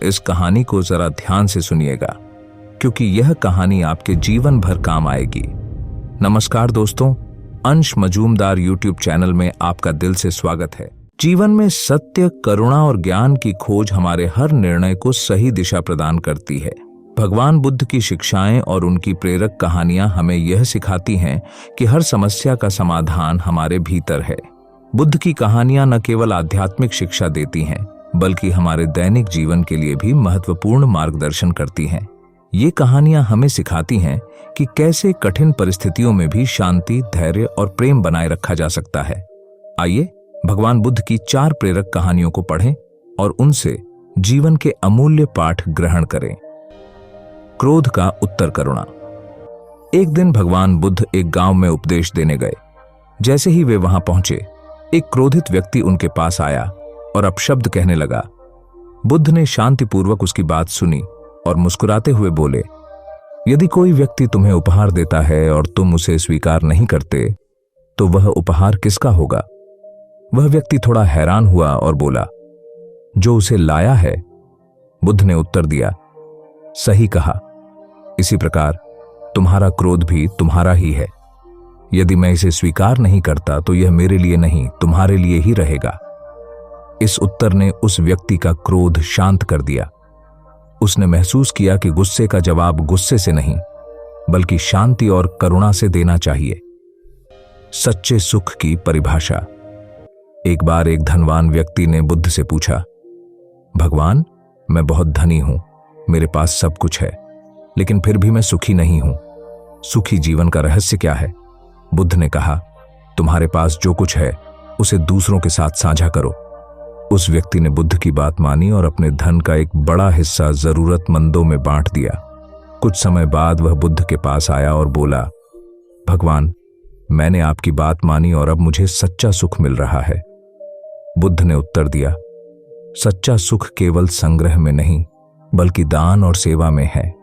इस कहानी को जरा ध्यान से सुनिएगा, क्योंकि यह कहानी आपके जीवन भर काम आएगी। नमस्कार दोस्तों, अंश मजूमदार यूट्यूब चैनल में आपका दिल से स्वागत है। जीवन में सत्य, करुणा और ज्ञान की खोज हमारे हर निर्णय को सही दिशा प्रदान करती है। भगवान बुद्ध की शिक्षाएं और उनकी प्रेरक कहानियां हमें यह सिखाती हैं कि हर समस्या का समाधान हमारे भीतर है। बुद्ध की कहानियां न केवल आध्यात्मिक शिक्षा देती हैं, बल्कि हमारे दैनिक जीवन के लिए भी महत्वपूर्ण मार्गदर्शन करती हैं। ये कहानियां हमें सिखाती हैं कि कैसे कठिन परिस्थितियों में भी शांति, धैर्य और प्रेम बनाए रखा जा सकता है। आइए भगवान बुद्ध की 4 प्रेरक कहानियों को पढ़ें और उनसे जीवन के अमूल्य पाठ ग्रहण करें। क्रोध का उत्तर करुणा। एक दिन भगवान बुद्ध एक गांव में उपदेश देने गए। जैसे ही वे वहां पहुंचे, एक क्रोधित व्यक्ति उनके पास आया और अपशब्द कहने लगा। बुद्ध ने शांतिपूर्वक उसकी बात सुनी और मुस्कुराते हुए बोले, यदि कोई व्यक्ति तुम्हें उपहार देता है और तुम उसे स्वीकार नहीं करते, तो वह उपहार किसका होगा? वह व्यक्ति थोड़ा हैरान हुआ और बोला, जो उसे लाया है। बुद्ध ने उत्तर दिया, सही कहा। इसी प्रकार तुम्हारा क्रोध भी तुम्हारा ही है। यदि मैं इसे स्वीकार नहीं करता तो यह मेरे लिए नहीं, तुम्हारे लिए ही रहेगा। इस उत्तर ने उस व्यक्ति का क्रोध शांत कर दिया। उसने महसूस किया कि गुस्से का जवाब गुस्से से नहीं, बल्कि शांति और करुणा से देना चाहिए। सच्चे सुख की परिभाषा। एक बार एक धनवान व्यक्ति ने बुद्ध से पूछा, भगवान, मैं बहुत धनी हूं, मेरे पास सब कुछ है, लेकिन फिर भी मैं सुखी नहीं हूं। सुखी जीवन का रहस्य क्या है? बुद्ध ने कहा, तुम्हारे पास जो कुछ है उसे दूसरों के साथ साझा करो। उस व्यक्ति ने बुद्ध की बात मानी और अपने धन का एक बड़ा हिस्सा जरूरतमंदों में बांट दिया। कुछ समय बाद वह बुद्ध के पास आया और बोला, भगवान, मैंने आपकी बात मानी और अब मुझे सच्चा सुख मिल रहा है। बुद्ध ने उत्तर दिया, सच्चा सुख केवल संग्रह में नहीं, बल्कि दान और सेवा में है।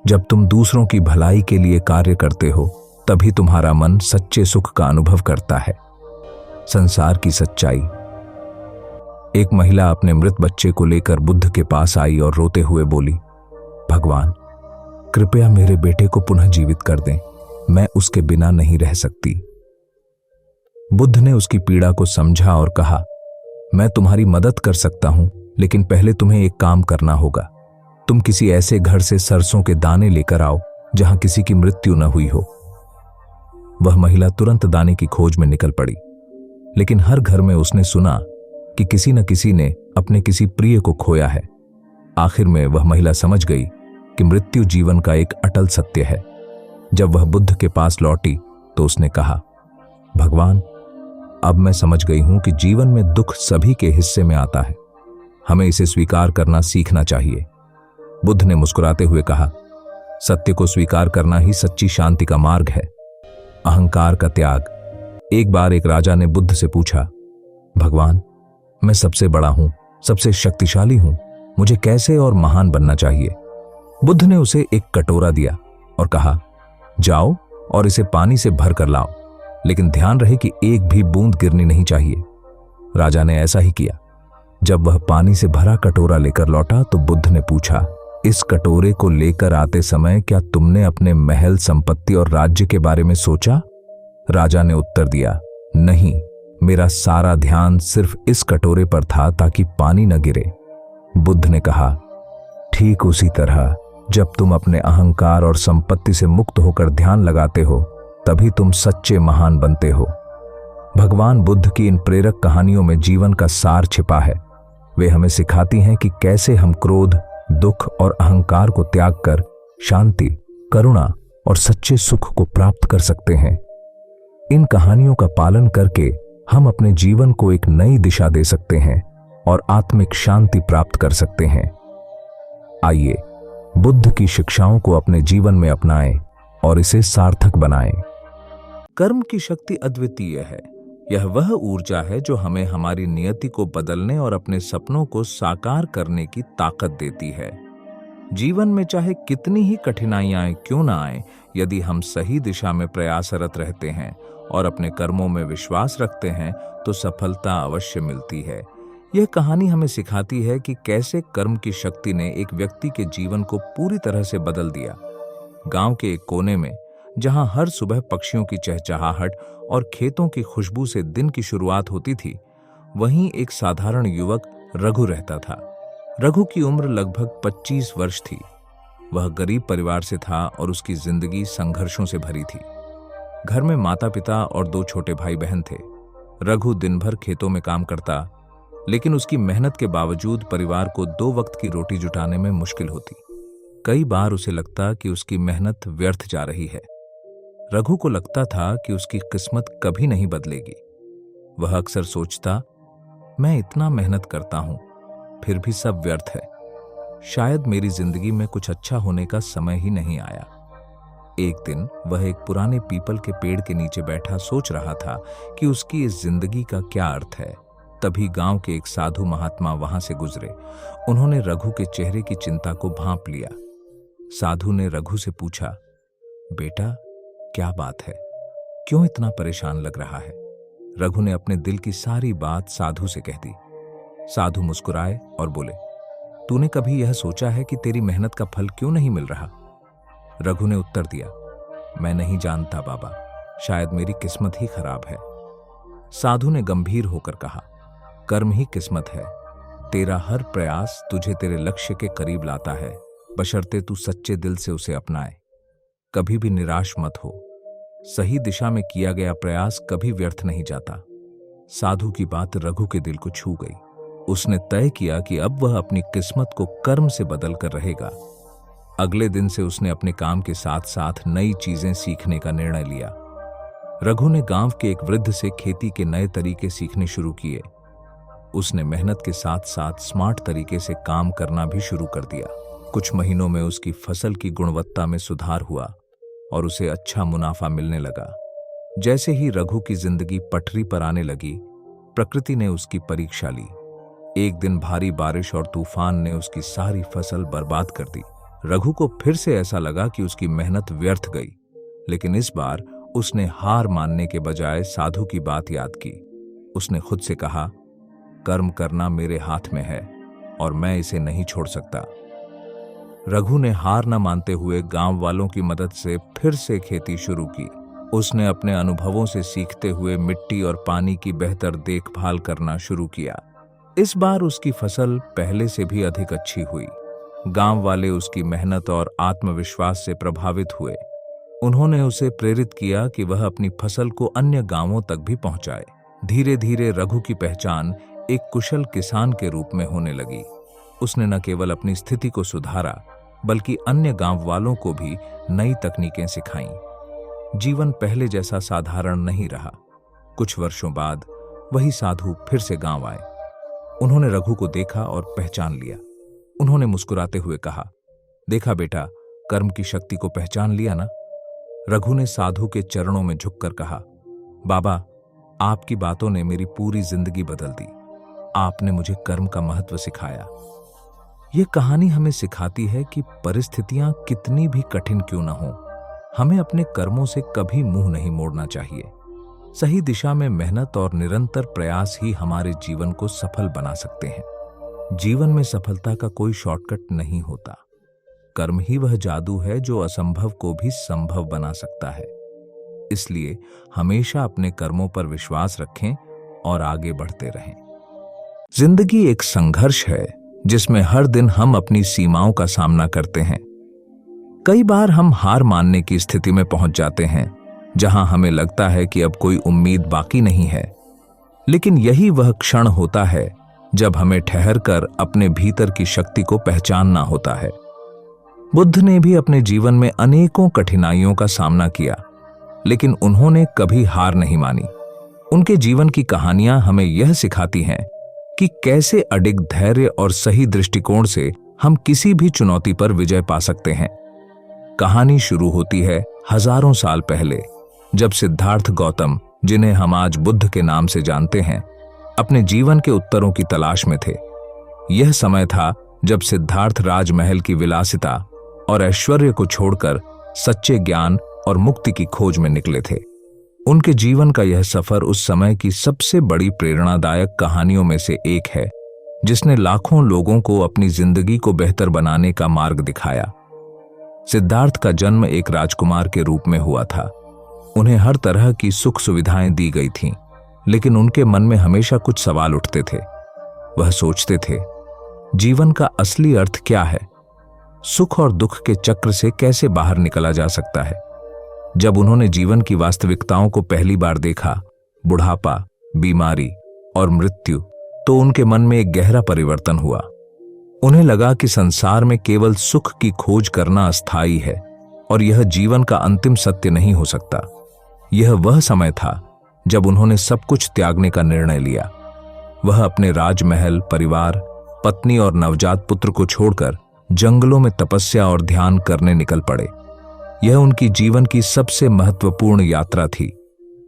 जब तुम दूसरों की भलाई के लिए कार्य करते हो, तभी तुम्हारा मन सच्चे सुख का अनुभव करता है। संसार की सच्चाई। एक महिला अपने मृत बच्चे को लेकर बुद्ध के पास आई और रोते हुए बोली, भगवान, कृपया मेरे बेटे को पुनः जीवित कर दें, मैं उसके बिना नहीं रह सकती। बुद्ध ने उसकी पीड़ा को समझा और कहा, मैं तुम्हारी मदद कर सकता हूं, लेकिन पहले तुम्हें एक काम करना होगा। तुम किसी ऐसे घर से सरसों के दाने लेकर आओ जहां किसी की मृत्यु न हुई हो। वह महिला तुरंत दाने की खोज में निकल पड़ी, लेकिन हर घर में उसने सुना कि किसी न किसी ने अपने किसी प्रिय को खोया है। आखिर में वह महिला समझ गई कि मृत्यु जीवन का एक अटल सत्य है। जब वह बुद्ध के पास लौटी तो उसने कहा, भगवान, अब मैं समझ गई हूं कि जीवन में दुख सभी के हिस्से में आता है, हमें इसे स्वीकार करना सीखना चाहिए। बुद्ध ने मुस्कुराते हुए कहा, सत्य को स्वीकार करना ही सच्ची शांति का मार्ग है। अहंकार का त्याग। एक बार एक राजा ने बुद्ध से पूछा, भगवान, मैं सबसे बड़ा हूं, सबसे शक्तिशाली हूं, मुझे कैसे और महान बनना चाहिए? बुद्ध ने उसे एक कटोरा दिया और कहा, जाओ और इसे पानी से भर कर लाओ, लेकिन ध्यान रहे कि एक भी बूंद गिरनी नहीं चाहिए। राजा ने ऐसा ही किया। जब वह पानी से भरा कटोरा लेकर लौटा तो बुद्ध ने पूछा, इस कटोरे को लेकर आते समय क्या तुमने अपने महल, संपत्ति और राज्य के बारे में सोचा? राजा ने उत्तर दिया, नहीं, मेरा सारा ध्यान सिर्फ इस कटोरे पर था ताकि पानी न गिरे। बुद्ध ने कहा, ठीक उसी तरह जब तुम अपने अहंकार और संपत्ति से मुक्त होकर ध्यान लगाते हो, तभी तुम सच्चे महान बनते हो। भगवान बुद्ध की इन प्रेरक कहानियों में जीवन का सार छिपा है। वे हमें सिखाती हैं कि कैसे हम क्रोध, दुख और अहंकार को त्याग कर शांति, करुणा और सच्चे सुख को प्राप्त कर सकते हैं। इन कहानियों का पालन करके हम अपने जीवन को एक नई दिशा दे सकते हैं और आत्मिक शांति प्राप्त कर सकते हैं। आइए बुद्ध की शिक्षाओं को अपने जीवन में अपनाएं और इसे सार्थक बनाएं। कर्म की शक्ति अद्वितीय है। यह वह ऊर्जा है जो हमें हमारी नियति को बदलने और अपने सपनों को साकार करने की ताकत देती है। जीवन में चाहे कितनी ही कठिनाइयां क्यों ना आए, यदि हम सही दिशा में प्रयासरत रहते हैं और अपने कर्मों में विश्वास रखते हैं तो सफलता अवश्य मिलती है। यह कहानी हमें सिखाती है कि कैसे कर्म की शक्ति ने एक व्यक्ति के जीवन को पूरी तरह से बदल दिया। गांव के एक कोने में, जहां हर सुबह पक्षियों की चहचहाहट और खेतों की खुशबू से दिन की शुरुआत होती थी, वहीं एक साधारण युवक रघु रहता था। रघु की उम्र लगभग 25 वर्ष थी। वह गरीब परिवार से था और उसकी जिंदगी संघर्षों से भरी थी। घर में माता पिता और 2 छोटे भाई बहन थे। रघु दिन भर खेतों में काम करता, लेकिन उसकी मेहनत के बावजूद परिवार को 2 वक्त की रोटी जुटाने में मुश्किल होती। कई बार उसे लगता कि उसकी मेहनत व्यर्थ जा रही है। रघु को लगता था कि उसकी किस्मत कभी नहीं बदलेगी। वह अक्सर सोचता, मैं इतना मेहनत करता हूं, फिर भी सब व्यर्थ है। शायद मेरी जिंदगी में कुछ अच्छा होने का समय ही नहीं आया। एक दिन वह एक पुराने पीपल के पेड़ के नीचे बैठा सोच रहा था कि उसकी इस जिंदगी का क्या अर्थ है। तभी गांव के एक साधु महात्मा वहां से गुजरे। उन्होंने रघु के चेहरे की चिंता को भांप लिया। साधु ने रघु से पूछा, बेटा, क्या बात है? क्यों इतना परेशान लग रहा है? रघु ने अपने दिल की सारी बात साधु से कह दी। साधु मुस्कुराए और बोले, तूने कभी यह सोचा है कि तेरी मेहनत का फल क्यों नहीं मिल रहा? रघु ने उत्तर दिया, मैं नहीं जानता बाबा, शायद मेरी किस्मत ही खराब है। साधु ने गंभीर होकर कहा, कर्म ही किस्मत है। तेरा हर प्रयास तुझे तेरे लक्ष्य के करीब लाता है, बशर्ते तू सच्चे दिल से उसे अपनाए। कभी भी निराश मत हो। सही दिशा में किया गया प्रयास कभी व्यर्थ नहीं जाता। साधु की बात रघु के दिल को छू गई। उसने तय किया कि अब वह अपनी किस्मत को कर्म से बदल कर रहेगा। अगले दिन से उसने अपने काम के साथ साथ नई चीजें सीखने का निर्णय लिया। रघु ने गांव के एक वृद्ध से खेती के नए तरीके सीखने शुरू किए। उसने मेहनत के साथ साथ स्मार्ट तरीके से काम करना भी शुरू कर दिया। कुछ महीनों में उसकी फसल की गुणवत्ता में सुधार हुआ और उसे अच्छा मुनाफा मिलने लगा। जैसे ही रघु की जिंदगी पटरी पर आने लगी, प्रकृति ने उसकी परीक्षा ली। एक दिन भारी बारिश और तूफान ने उसकी सारी फसल बर्बाद कर दी। रघु को फिर से ऐसा लगा कि उसकी मेहनत व्यर्थ गई, लेकिन इस बार उसने हार मानने के बजाय साधु की बात याद की। उसने खुद से कहा, कर्म करना मेरे हाथ में है और मैं इसे नहीं छोड़ सकता। रघु ने हार न मानते हुए गांव वालों की मदद से फिर से खेती शुरू की। उसने अपने अनुभवों से सीखते हुए मिट्टी और पानी की बेहतर देखभाल करना शुरू किया। इस बार उसकी फसल पहले से भी अधिक अच्छी हुई। गांव वाले उसकी मेहनत और आत्मविश्वास से प्रभावित हुए। उन्होंने उसे प्रेरित किया कि वह अपनी फसल को अन्य गांवों तक भी पहुंचाए। धीरे धीरे रघु की पहचान एक कुशल किसान के रूप में होने लगी। उसने न केवल अपनी स्थिति को सुधारा, बल्कि अन्य गांव वालों को भी नई तकनीकें सिखाईं। जीवन पहले जैसा साधारण नहीं रहा। कुछ वर्षों बाद वही साधु फिर से गांव आए। उन्होंने रघु को देखा और पहचान लिया। उन्होंने मुस्कुराते हुए कहा, देखा बेटा, कर्म की शक्ति को पहचान लिया ना? रघु ने साधु के चरणों में झुककर कहा, बाबा, आपकी बातों ने मेरी पूरी जिंदगी बदल दी। आपने मुझे कर्म का महत्व सिखाया। यह कहानी हमें सिखाती है कि परिस्थितियां कितनी भी कठिन क्यों न हो, हमें अपने कर्मों से कभी मुंह नहीं मोड़ना चाहिए। सही दिशा में मेहनत और निरंतर प्रयास ही हमारे जीवन को सफल बना सकते हैं। जीवन में सफलता का कोई शॉर्टकट नहीं होता। कर्म ही वह जादू है जो असंभव को भी संभव बना सकता है। इसलिए हमेशा अपने कर्मों पर विश्वास रखें और आगे बढ़ते रहें। जिंदगी एक संघर्ष है जिसमें हर दिन हम अपनी सीमाओं का सामना करते हैं। कई बार हम हार मानने की स्थिति में पहुंच जाते हैं, जहां हमें लगता है कि अब कोई उम्मीद बाकी नहीं है। लेकिन यही वह क्षण होता है जब हमें ठहरकर अपने भीतर की शक्ति को पहचानना होता है। बुद्ध ने भी अपने जीवन में अनेकों कठिनाइयों का सामना किया, लेकिन उन्होंने कभी हार नहीं मानी। उनके जीवन की कहानियां हमें यह सिखाती हैं कि कैसे अडिग धैर्य और सही दृष्टिकोण से हम किसी भी चुनौती पर विजय पा सकते हैं। कहानी शुरू होती है हजारों साल पहले, जब सिद्धार्थ गौतम, जिन्हें हम आज बुद्ध के नाम से जानते हैं, अपने जीवन के उत्तरों की तलाश में थे। यह समय था जब सिद्धार्थ राजमहल की विलासिता और ऐश्वर्य को छोड़कर सच्चे ज्ञान और मुक्ति की खोज में निकले थे। उनके जीवन का यह सफर उस समय की सबसे बड़ी प्रेरणादायक कहानियों में से एक है, जिसने लाखों लोगों को अपनी जिंदगी को बेहतर बनाने का मार्ग दिखाया। सिद्धार्थ का जन्म एक राजकुमार के रूप में हुआ था। उन्हें हर तरह की सुख सुविधाएं दी गई थीं, लेकिन उनके मन में हमेशा कुछ सवाल उठते थे। वह सोचते थे, जीवन का असली अर्थ क्या है? सुख और दुख के चक्र से कैसे बाहर निकला जा सकता है? जब उन्होंने जीवन की वास्तविकताओं को पहली बार देखा, बुढ़ापा, बीमारी और मृत्यु, तो उनके मन में एक गहरा परिवर्तन हुआ। उन्हें लगा कि संसार में केवल सुख की खोज करना अस्थायी है और यह जीवन का अंतिम सत्य नहीं हो सकता। यह वह समय था जब उन्होंने सब कुछ त्यागने का निर्णय लिया। वह अपने राजमहल, परिवार, पत्नी और नवजात पुत्र को छोड़कर जंगलों में तपस्या और ध्यान करने निकल पड़े। यह उनकी जीवन की सबसे महत्वपूर्ण यात्रा थी,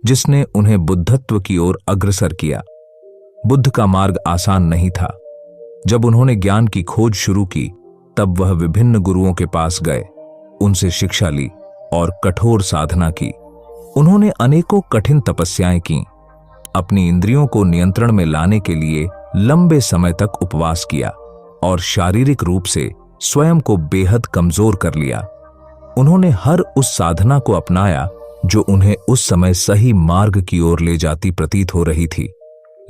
जिसने उन्हें बुद्धत्व की ओर अग्रसर किया। बुद्ध का मार्ग आसान नहीं था। जब उन्होंने ज्ञान की खोज शुरू की, तब वह विभिन्न गुरुओं के पास गए, उनसे शिक्षा ली और कठोर साधना की। उन्होंने अनेकों कठिन तपस्याएं की, अपनी इंद्रियों को नियंत्रण में लाने के लिए लंबे समय तक उपवास किया और शारीरिक रूप से स्वयं को बेहद कमजोर कर लिया। उन्होंने हर उस साधना को अपनाया जो उन्हें उस समय सही मार्ग की ओर ले जाती प्रतीत हो रही थी,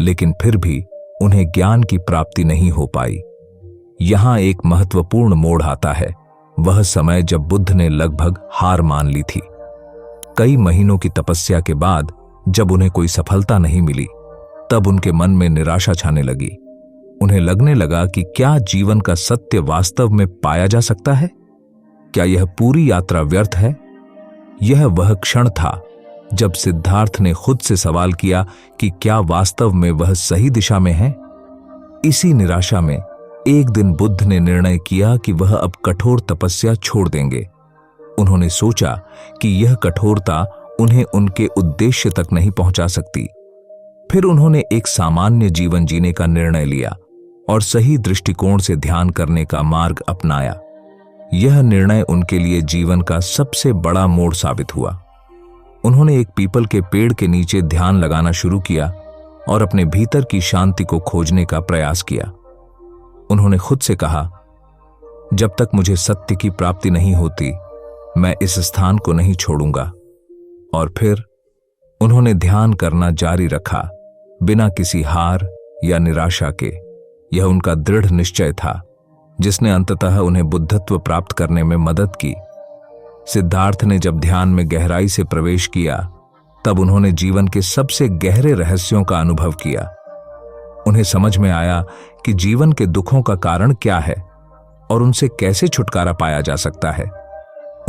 लेकिन फिर भी उन्हें ज्ञान की प्राप्ति नहीं हो पाई। यहां एक महत्वपूर्ण मोड़ आता है, वह समय जब बुद्ध ने लगभग हार मान ली थी। कई महीनों की तपस्या के बाद जब उन्हें कोई सफलता नहीं मिली, तब उनके मन में निराशा छाने लगी। उन्हें लगने लगा कि क्या जीवन का सत्य वास्तव में पाया जा सकता है? क्या यह पूरी यात्रा व्यर्थ है? यह वह क्षण था जब सिद्धार्थ ने खुद से सवाल किया कि क्या वास्तव में वह सही दिशा में है? इसी निराशा में एक दिन बुद्ध ने निर्णय किया कि वह अब कठोर तपस्या छोड़ देंगे। उन्होंने सोचा कि यह कठोरता उन्हें उनके उद्देश्य तक नहीं पहुंचा सकती। फिर उन्होंने एक सामान्य जीवन जीने का निर्णय लिया और सही दृष्टिकोण से ध्यान करने का मार्ग अपनाया। यह निर्णय उनके लिए जीवन का सबसे बड़ा मोड़ साबित हुआ। उन्होंने एक पीपल के पेड़ के नीचे ध्यान लगाना शुरू किया और अपने भीतर की शांति को खोजने का प्रयास किया। उन्होंने खुद से कहा, जब तक मुझे सत्य की प्राप्ति नहीं होती, मैं इस स्थान को नहीं छोड़ूंगा। और फिर उन्होंने ध्यान करना जारी रखा, बिना किसी हार या निराशा के। यह उनका दृढ़ निश्चय था, जिसने अंततः उन्हें बुद्धत्व प्राप्त करने में मदद की। सिद्धार्थ ने जब ध्यान में गहराई से प्रवेश किया, तब उन्होंने जीवन के सबसे गहरे रहस्यों का अनुभव किया। उन्हें समझ में आया कि जीवन के दुखों का कारण क्या है और उनसे कैसे छुटकारा पाया जा सकता है।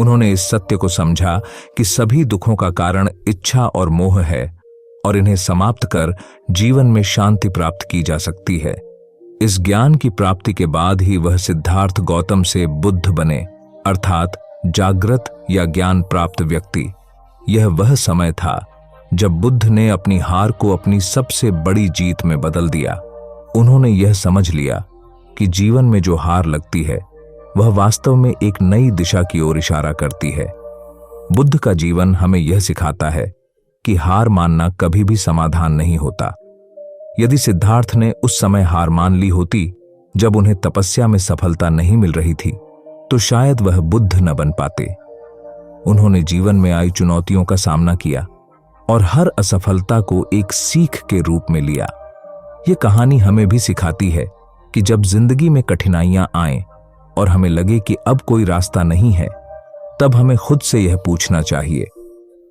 उन्होंने इस सत्य को समझा कि सभी दुखों का कारण इच्छा और मोह है और इन्हें समाप्त कर जीवन में शांति प्राप्त की जा सकती है। इस ज्ञान की प्राप्ति के बाद ही वह सिद्धार्थ गौतम से बुद्ध बने, अर्थात जागृत या ज्ञान प्राप्त व्यक्ति। यह वह समय था जब बुद्ध ने अपनी हार को अपनी सबसे बड़ी जीत में बदल दिया। उन्होंने यह समझ लिया कि जीवन में जो हार लगती है, वह वास्तव में एक नई दिशा की ओर इशारा करती है। बुद्ध का जीवन हमें यह सिखाता है कि हार मानना कभी भी समाधान नहीं होता। यदि सिद्धार्थ ने उस समय हार मान ली होती जब उन्हें तपस्या में सफलता नहीं मिल रही थी, तो शायद वह बुद्ध न बन पाते। उन्होंने जीवन में आई चुनौतियों का सामना किया और हर असफलता को एक सीख के रूप में लिया। यह कहानी हमें भी सिखाती है कि जब जिंदगी में कठिनाइयां आएं और हमें लगे कि अब कोई रास्ता नहीं है, तब हमें खुद से यह पूछना चाहिए,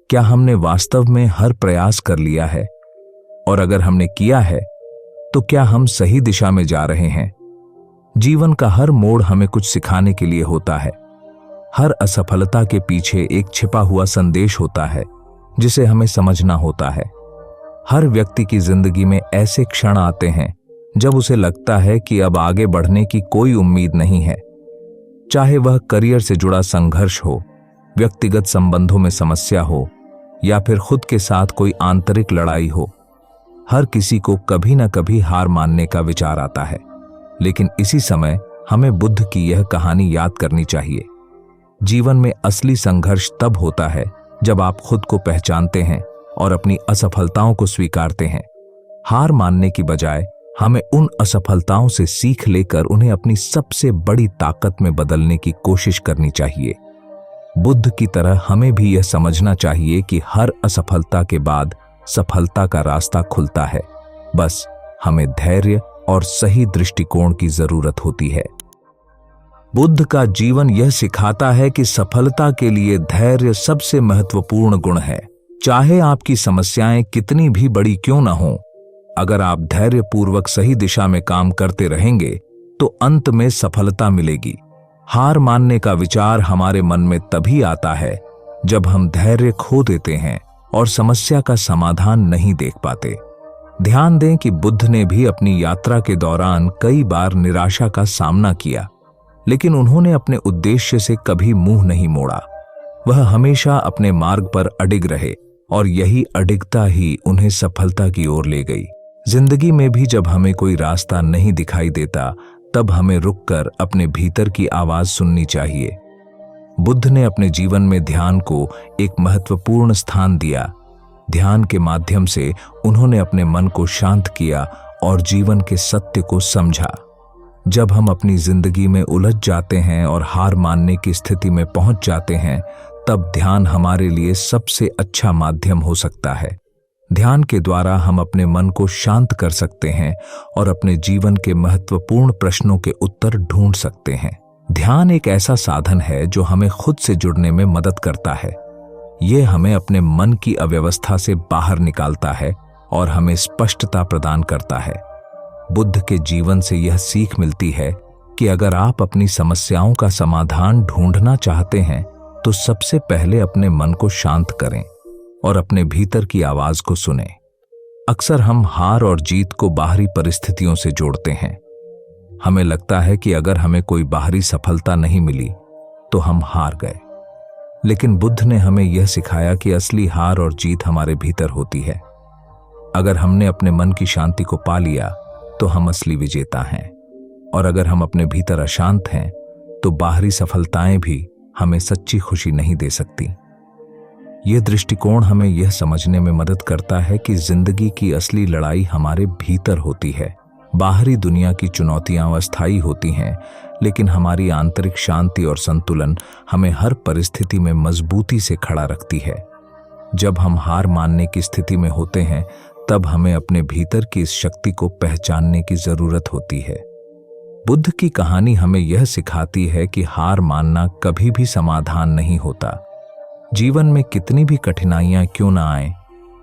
क्या हमने वास्तव में हर प्रयास कर लिया है? और अगर हमने किया है, तो क्या हम सही दिशा में जा रहे हैं? जीवन का हर मोड़ हमें कुछ सिखाने के लिए होता है। हर असफलता के पीछे एक छिपा हुआ संदेश होता है, जिसे हमें समझना होता है। हर व्यक्ति की जिंदगी में ऐसे क्षण आते हैं जब उसे लगता है कि अब आगे बढ़ने की कोई उम्मीद नहीं है। चाहे वह करियर से जुड़ा संघर्ष हो, व्यक्तिगत संबंधों में समस्या हो, या फिर खुद के साथ कोई आंतरिक लड़ाई हो, हर किसी को कभी न कभी हार मानने का विचार आता है। लेकिन इसी समय हमें बुद्ध की यह कहानी याद करनी चाहिए। जीवन में असली संघर्ष तब होता है जब आप खुद को पहचानते हैं और अपनी असफलताओं को स्वीकारते हैं। हार मानने की बजाय हमें उन असफलताओं से सीख लेकर उन्हें अपनी सबसे बड़ी ताकत में बदलने की कोशिश करनी चाहिए। बुद्ध की तरह हमें भी यह समझना चाहिए कि हर असफलता के बाद सफलता का रास्ता खुलता है। बस हमें धैर्य और सही दृष्टिकोण की जरूरत होती है। बुद्ध का जीवन यह सिखाता है कि सफलता के लिए धैर्य सबसे महत्वपूर्ण गुण है। चाहे आपकी समस्याएं कितनी भी बड़ी क्यों न हों, अगर आप धैर्यपूर्वक सही दिशा में काम करते रहेंगे तो अंत में सफलता मिलेगी। हार मानने का विचार हमारे मन में तभी आता है जब हम धैर्य खो देते हैं और समस्या का समाधान नहीं देख पाते। ध्यान दें कि बुद्ध ने भी अपनी यात्रा के दौरान कई बार निराशा का सामना किया, लेकिन उन्होंने अपने उद्देश्य से कभी मुंह नहीं मोड़ा। वह हमेशा अपने मार्ग पर अडिग रहे और यही अडिगता ही उन्हें सफलता की ओर ले गई। जिंदगी में भी जब हमें कोई रास्ता नहीं दिखाई देता, तब हमें रुककर अपने भीतर की आवाज सुननी चाहिए। बुद्ध ने अपने जीवन में ध्यान को एक महत्वपूर्ण स्थान दिया। ध्यान के माध्यम से उन्होंने अपने मन को शांत किया और जीवन के सत्य को समझा। जब हम अपनी जिंदगी में उलझ जाते हैं और हार मानने की स्थिति में पहुंच जाते हैं, तब ध्यान हमारे लिए सबसे अच्छा माध्यम हो सकता है। ध्यान के द्वारा हम अपने मन को शांत कर सकते हैं और अपने जीवन के महत्वपूर्ण प्रश्नों के उत्तर ढूंढ सकते हैं। ध्यान एक ऐसा साधन है जो हमें खुद से जुड़ने में मदद करता है। यह हमें अपने मन की अव्यवस्था से बाहर निकालता है और हमें स्पष्टता प्रदान करता है। बुद्ध के जीवन से यह सीख मिलती है कि अगर आप अपनी समस्याओं का समाधान ढूंढना चाहते हैं तो सबसे पहले अपने मन को शांत करें और अपने भीतर की आवाज को सुनें। अक्सर हम हार और जीत को बाहरी परिस्थितियों से जोड़ते हैं। हमें लगता है कि अगर हमें कोई बाहरी सफलता नहीं मिली तो हम हार गए। लेकिन बुद्ध ने हमें यह सिखाया कि असली हार और जीत हमारे भीतर होती है। अगर हमने अपने मन की शांति को पा लिया तो हम असली विजेता हैं, और अगर हम अपने भीतर अशांत हैं तो बाहरी सफलताएं भी हमें सच्ची खुशी नहीं दे सकती। यह दृष्टिकोण हमें यह समझने में मदद करता है कि जिंदगी की असली लड़ाई हमारे भीतर होती है। बाहरी दुनिया की चुनौतियां अस्थायी होती हैं, लेकिन हमारी आंतरिक शांति और संतुलन हमें हर परिस्थिति में मजबूती से खड़ा रखती है। जब हम हार मानने की स्थिति में होते हैं, तब हमें अपने भीतर की इस शक्ति को पहचानने की जरूरत होती है। बुद्ध की कहानी हमें यह सिखाती है कि हार मानना कभी भी समाधान नहीं होता। जीवन में कितनी भी कठिनाइयां क्यों न आए,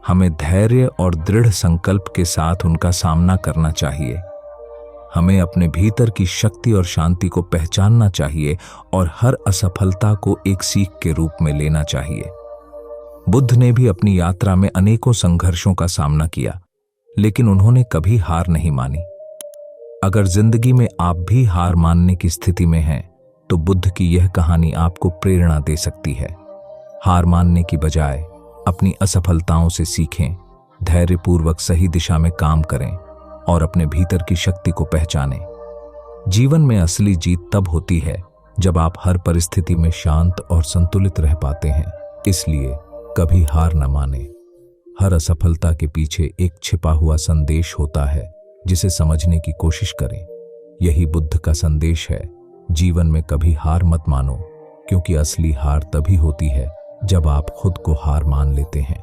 हमें धैर्य और दृढ़ संकल्प के साथ उनका सामना करना चाहिए। हमें अपने भीतर की शक्ति और शांति को पहचानना चाहिए और हर असफलता को एक सीख के रूप में लेना चाहिए। बुद्ध ने भी अपनी यात्रा में अनेकों संघर्षों का सामना किया, लेकिन उन्होंने कभी हार नहीं मानी। अगर जिंदगी में आप भी हार मानने की स्थिति में हैं, तो बुद्ध की यह कहानी आपको प्रेरणा दे सकती है। हार मानने की बजाय अपनी असफलताओं से सीखें, धैर्यपूर्वक सही दिशा में काम करें और अपने भीतर की शक्ति को पहचानें। जीवन में असली जीत तब होती है जब आप हर परिस्थिति में शांत और संतुलित रह पाते हैं। इसलिए कभी हार न माने। हर असफलता के पीछे एक छिपा हुआ संदेश होता है, जिसे समझने की कोशिश करें। यही बुद्ध का संदेश है। जीवन में कभी हार मत मानो, क्योंकि असली हार तभी होती है जब आप खुद को हार मान लेते हैं।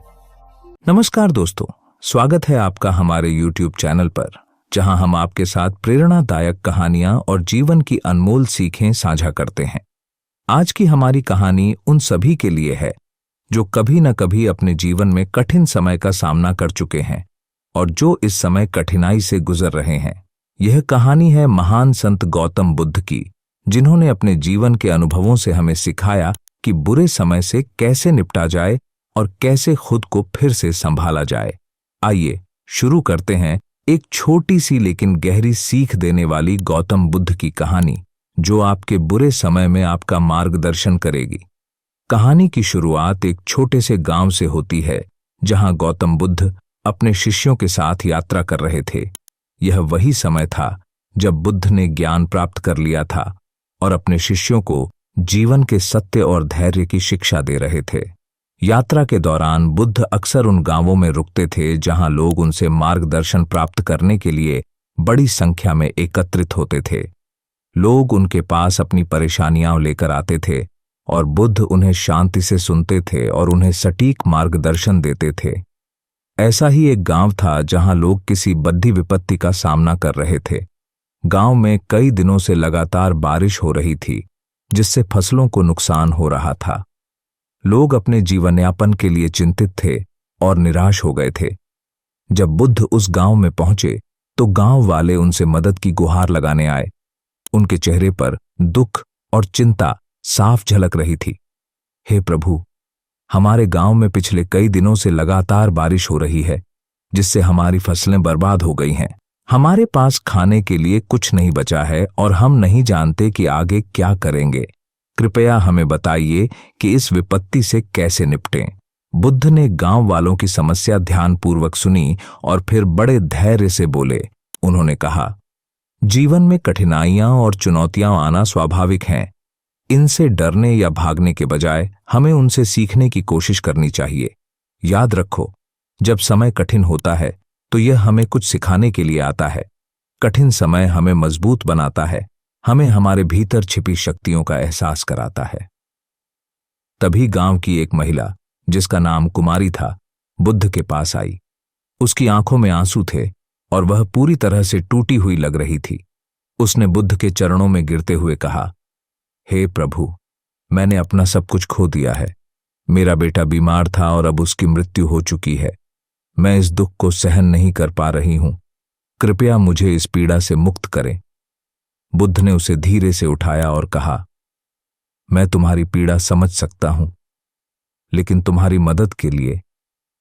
नमस्कार दोस्तों, स्वागत है आपका हमारे YouTube चैनल पर, जहां हम आपके साथ प्रेरणादायक कहानियां और जीवन की अनमोल सीखें साझा करते हैं। आज की हमारी कहानी उन सभी के लिए है जो कभी न कभी अपने जीवन में कठिन समय का सामना कर चुके हैं और जो इस समय कठिनाई से गुजर रहे हैं। यह कहानी है महान संत गौतम बुद्ध की, जिन्होंने अपने जीवन के अनुभवों से हमें सिखाया कि बुरे समय से कैसे निपटा जाए और कैसे खुद को फिर से संभाला जाए। आइए शुरू करते हैं एक छोटी सी लेकिन गहरी सीख देने वाली गौतम बुद्ध की कहानी, जो आपके बुरे समय में आपका मार्गदर्शन करेगी। कहानी की शुरुआत एक छोटे से गांव से होती है, जहां गौतम बुद्ध अपने शिष्यों के साथ यात्रा कर रहे थे। यह वही समय था जब बुद्ध ने ज्ञान प्राप्त कर लिया था और अपने शिष्यों को जीवन के सत्य और धैर्य की शिक्षा दे रहे थे। यात्रा के दौरान बुद्ध अक्सर उन गांवों में रुकते थे जहां लोग उनसे मार्गदर्शन प्राप्त करने के लिए बड़ी संख्या में एकत्रित होते थे। लोग उनके पास अपनी परेशानियां लेकर आते थे और बुद्ध उन्हें शांति से सुनते थे और उन्हें सटीक मार्गदर्शन देते थे। ऐसा ही एक गांव था जहां लोग किसी बद्धी विपत्ति का सामना कर रहे थे। गांव में कई दिनों से लगातार बारिश हो रही थी, जिससे फसलों को नुकसान हो रहा था। लोग अपने जीवनयापन के लिए चिंतित थे और निराश हो गए थे। जब बुद्ध उस गांव में पहुंचे तो गांव वाले उनसे मदद की गुहार लगाने आए। उनके चेहरे पर दुख और चिंता साफ झलक रही थी। हे प्रभु, हमारे गांव में पिछले कई दिनों से लगातार बारिश हो रही है, जिससे हमारी फसलें बर्बाद हो गई हैं। हमारे पास खाने के लिए कुछ नहीं बचा है और हम नहीं जानते कि आगे क्या करेंगे। कृपया हमें बताइए कि इस विपत्ति से कैसे निपटें। बुद्ध ने गांव वालों की समस्या ध्यानपूर्वक सुनी और फिर बड़े धैर्य से बोले। उन्होंने कहा, जीवन में कठिनाइयां और चुनौतियां आना स्वाभाविक हैं। इनसे डरने या भागने के बजाय हमें उनसे सीखने की कोशिश करनी चाहिए। याद रखो, जब समय कठिन होता है तो यह हमें कुछ सिखाने के लिए आता है। कठिन समय हमें मजबूत बनाता है, हमें हमारे भीतर छिपी शक्तियों का एहसास कराता है। तभी गांव की एक महिला, जिसका नाम कुमारी था, बुद्ध के पास आई। उसकी आंखों में आंसू थे और वह पूरी तरह से टूटी हुई लग रही थी। उसने बुद्ध के चरणों में गिरते हुए कहा, हे प्रभु, मैंने अपना सब कुछ खो दिया है। मेरा बेटा बीमार था और अब उसकी मृत्यु हो चुकी है। मैं इस दुख को सहन नहीं कर पा रही हूं। कृपया मुझे इस पीड़ा से मुक्त करें। बुद्ध ने उसे धीरे से उठाया और कहा, मैं तुम्हारी पीड़ा समझ सकता हूं, लेकिन तुम्हारी मदद के लिए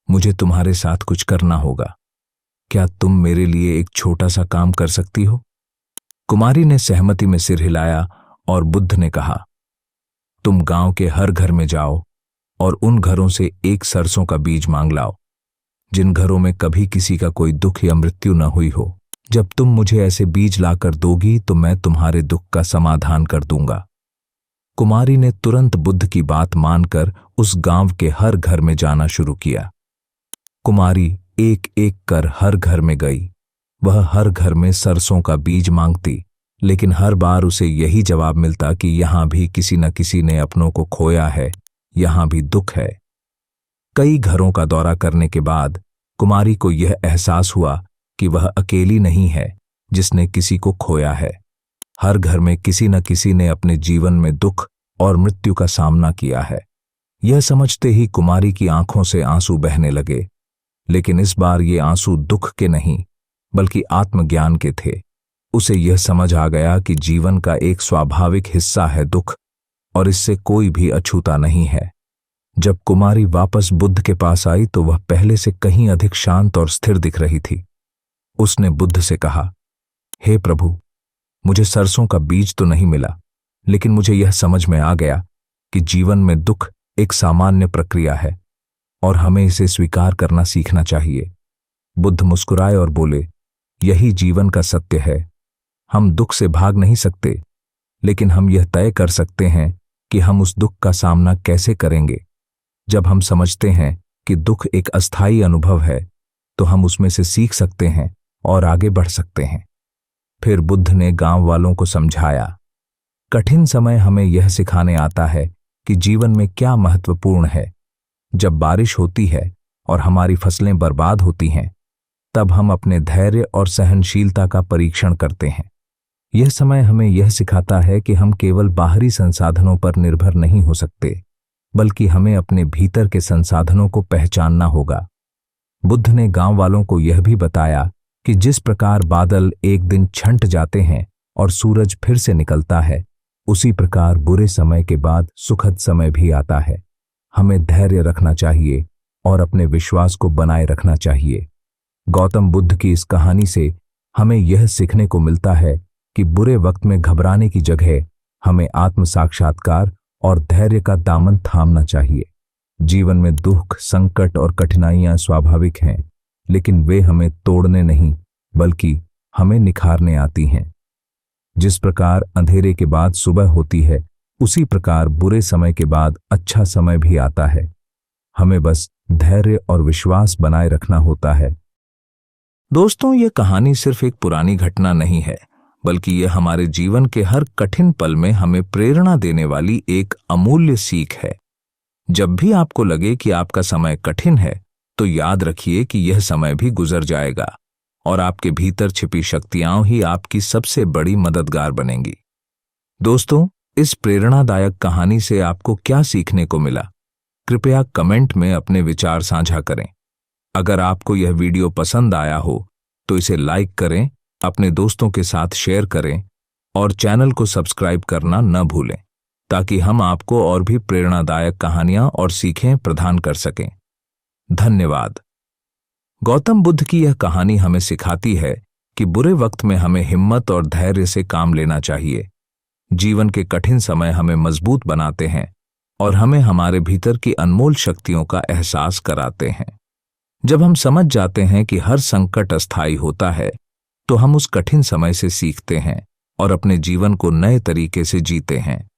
मुझे तुम्हारे साथ कुछ करना होगा। क्या तुम मेरे लिए एक छोटा सा काम कर सकती हो? कुमारी ने सहमति में सिर हिलाया और बुद्ध ने कहा, तुम गांव के हर घर में जाओ और उन घरों से एक सरसों का बीज मांग लाओ, जिन घरों में कभी किसी का कोई दुख या मृत्यु न हुई हो। जब तुम मुझे ऐसे बीज लाकर दोगी तो मैं तुम्हारे दुख का समाधान कर दूंगा। कुमारी ने तुरंत बुद्ध की बात मानकर उस गांव के हर घर में जाना शुरू किया। कुमारी एक एक कर हर घर में गई। वह हर घर में सरसों का बीज मांगती, लेकिन हर बार उसे यही जवाब मिलता कि यहां भी किसी न किसी ने अपनों को खोया है, यहां भी दुख है। कई घरों का दौरा करने के बाद कुमारी को यह एहसास हुआ कि वह अकेली नहीं है जिसने किसी को खोया है। हर घर में किसी न किसी ने अपने जीवन में दुख और मृत्यु का सामना किया है। यह समझते ही कुमारी की आंखों से आंसू बहने लगे, लेकिन इस बार ये आंसू दुख के नहीं बल्कि आत्मज्ञान के थे। उसे यह समझ आ गया कि जीवन का एक स्वाभाविक हिस्सा है दुख, और इससे कोई भी अछूता नहीं है। जब कुमारी वापस बुद्ध के पास आई तो वह पहले से कहीं अधिक शांत और स्थिर दिख रही थी। उसने बुद्ध से कहा, हे प्रभु, मुझे सरसों का बीज तो नहीं मिला, लेकिन मुझे यह समझ में आ गया कि जीवन में दुख एक सामान्य प्रक्रिया है और हमें इसे स्वीकार करना सीखना चाहिए। बुद्ध मुस्कुराए और बोले, यही जीवन का सत्य है। हम दुख से भाग नहीं सकते, लेकिन हम यह तय कर सकते हैं कि हम उस दुख का सामना कैसे करेंगे। जब हम समझते हैं कि दुख एक अस्थायी अनुभव है, तो हम उसमें से सीख सकते हैं और आगे बढ़ सकते हैं। फिर बुद्ध ने गांव वालों को समझाया, कठिन समय हमें यह सिखाने आता है कि जीवन में क्या महत्वपूर्ण है। जब बारिश होती है और हमारी फसलें बर्बाद होती हैं, तब हम अपने धैर्य और सहनशीलता का परीक्षण करते हैं। यह समय हमें यह सिखाता है कि हम केवल बाहरी संसाधनों पर निर्भर नहीं हो सकते, बल्कि हमें अपने भीतर के संसाधनों को पहचानना होगा। बुद्ध ने गांव वालों को यह भी बताया कि जिस प्रकार बादल एक दिन छंट जाते हैं और सूरज फिर से निकलता है, उसी प्रकार बुरे समय के बाद सुखद समय भी आता है। हमें धैर्य रखना चाहिए और अपने विश्वास को बनाए रखना चाहिए। गौतम बुद्ध की इस कहानी से हमें यह सीखने को मिलता है कि बुरे वक्त में घबराने की जगह हमें आत्म साक्षात्कार और धैर्य का दामन थामना चाहिए। जीवन में दुख, संकट और कठिनाइयां स्वाभाविक हैं, लेकिन वे हमें तोड़ने नहीं बल्कि हमें निखारने आती हैं। जिस प्रकार अंधेरे के बाद सुबह होती है, उसी प्रकार बुरे समय के बाद अच्छा समय भी आता है। हमें बस धैर्य और विश्वास बनाए रखना होता है। दोस्तों, ये कहानी सिर्फ एक पुरानी घटना नहीं है, बल्कि ये हमारे जीवन के हर कठिन पल में हमें प्रेरणा देने वाली एक अमूल्य सीख है। जब भी आपको लगे कि आपका समय कठिन है, तो याद रखिए कि यह समय भी गुजर जाएगा और आपके भीतर छिपी शक्तियां ही आपकी सबसे बड़ी मददगार बनेंगी। दोस्तों, इस प्रेरणादायक कहानी से आपको क्या सीखने को मिला? कृपया कमेंट में अपने विचार साझा करें। अगर आपको यह वीडियो पसंद आया हो तो इसे लाइक करें, अपने दोस्तों के साथ शेयर करें और चैनल को सब्सक्राइब करना न भूलें, ताकि हम आपको और भी प्रेरणादायक कहानियां और सीखें प्रदान कर सकें। धन्यवाद। गौतम बुद्ध की यह कहानी हमें सिखाती है कि बुरे वक्त में हमें हिम्मत और धैर्य से काम लेना चाहिए। जीवन के कठिन समय हमें मजबूत बनाते हैं और हमें हमारे भीतर की अनमोल शक्तियों का एहसास कराते हैं। जब हम समझ जाते हैं कि हर संकट अस्थायी होता है, तो हम उस कठिन समय से सीखते हैं और अपने जीवन को नए तरीके से जीते हैं।